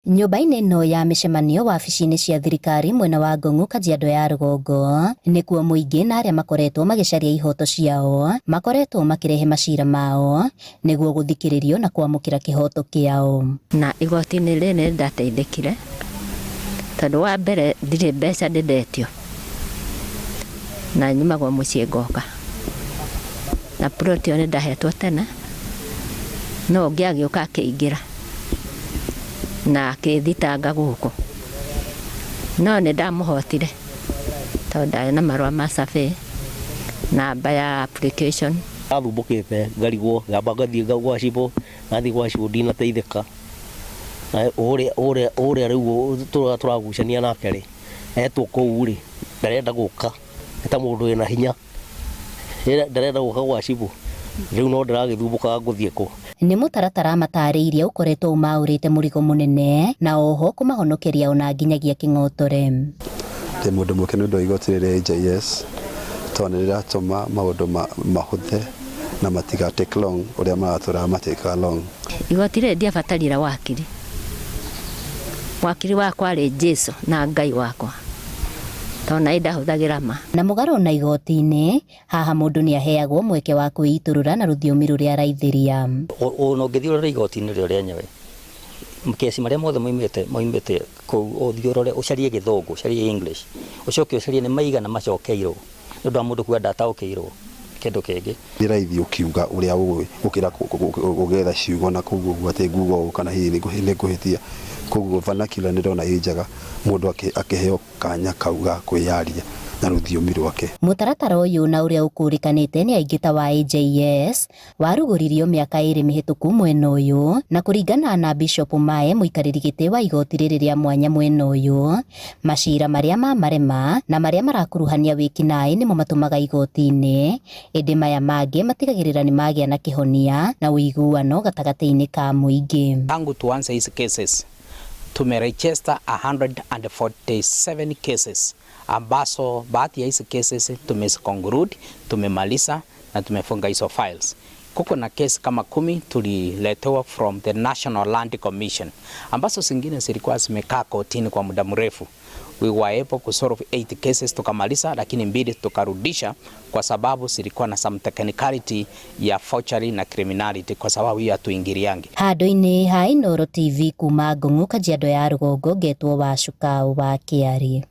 Nyũmba-inĩ no ya mĩcemanio wabici-inĩ cia thirikari mwena wa Ngong'u, Kajiado ya rũgongo, nĩkuo mũingĩ na arĩa makoretwo magĩcaria ihoto ciao makoretwo makĩrehe macira mao nĩguo gũthikĩrĩrio na kwamũkĩra kĩhoto kĩao. Na igoti-inĩ rĩrĩ ndateithĩkire tondũ wa mbere ndirĩ mbeca ndĩndetio na nyumagwo mũciĩ ngoka na ploti ĩyo nĩndahetwo tene, no ngĩagĩũka akĩingĩra na akĩthitanga gũkũ, no nĩndamũhotire tondũ ndarĩ na marũa ma survey namba ya application. Athumbũkĩte ngarigwo ngamba ngathiĩ gwa cibũ, nathiĩ gwa cibũ ndinateithĩka, na ũrĩa rĩu tũragucania nake rĩ etwo kũu rĩ ndarenda gũka, eta mũndũ wĩna hinya ndarenda gũka gwa cibũ, rĩu no ndĩragĩthumbũkaga ngũthiĩ kũ. Nĩ mũtaratara matarĩirie ũkoretwo umaũrĩte mũrigo mũnene na oho kũmahonokeria ona nginyagia kĩng'otore. Ndĩ mũndũ mũkenu nĩ igoti rĩrĩ JS tondũ nĩrĩratũma maũndũ mahũthe na matiga take long ũrĩa maratũra matĩka long. Igoti rĩrĩ ndiabatarire wakiri wakwa arĩ Jesu na Ngai wakwa, tona ndahũthagĩra ma. Na mũgarũ na igoti-inĩ, haha mũndũ nĩaheagwo mweke wa kwĩitũrũra na rũthiomi rũrĩa araithĩria. Ona ũngĩthiũrũra igoti-inĩ rĩo rĩenyewe, kesi marĩa mothe moimĩte kũu ũthiũrũre ũcarie Gĩthũngũ, ũcarie English, ũcoke ũcarie nĩ maigana macokeirwo, nĩ ũndũ wa mũndũ kwenda ataũkĩirwo kĩndũ kĩngĩ. Nĩ raithi ũkiuga ũrĩa ũĩ gũkĩra ũgetha ciugo na kũguo atĩ Google kana hihi nĩ ngũhĩtia, kũguo vernacular nĩndona ĩ njega mũndũ akĩheo kanya kauga kwĩyaria na rũthiomi rwake. Mũtaratara ũyũ na ũrĩa ũkũrĩkanĩte nĩ aingĩ ta wa AJS warugũririo mĩaka 2 mĩhĩtũku mwena ũyũ, na kũringana na Bishop Mae, mũikarĩri gĩtĩ wa igoti rĩrĩ rĩa mwanya mwena ũyũ, macira marĩa marema na marĩa marakuruhania wĩkinaĩ nĩmo matũmaga igoti-inĩ, ĩndĩ maya mangĩ matigagĩrĩra nĩ magĩa na kĩhonia na ũiguano gatagatĩ-inĩ ka mũingĩ. Tangu tuanze hizi cases tumeregister 147 cases ambazo baadhi ya hizi cases tumeziconclude, tumemaliza na tumefunga hizo files. Kuko na kesi kama 10 tuliletewa from the National Land Commission ambazo zingine zilikuwa zimekaa kotini kwa muda mrefu. We were able to solve 8 cases tukamaliza, lakini 2 tukarudisha kwa sababu zilikuwa na some technicality ya forgery na criminality, kwa sababu hiyo hatuingiliangi. Handũ-inĩ ha Inooro TV kuma Ngong'u, Kajiado ya rũgongo, ngetwo Wacuka wa Kĩarĩ.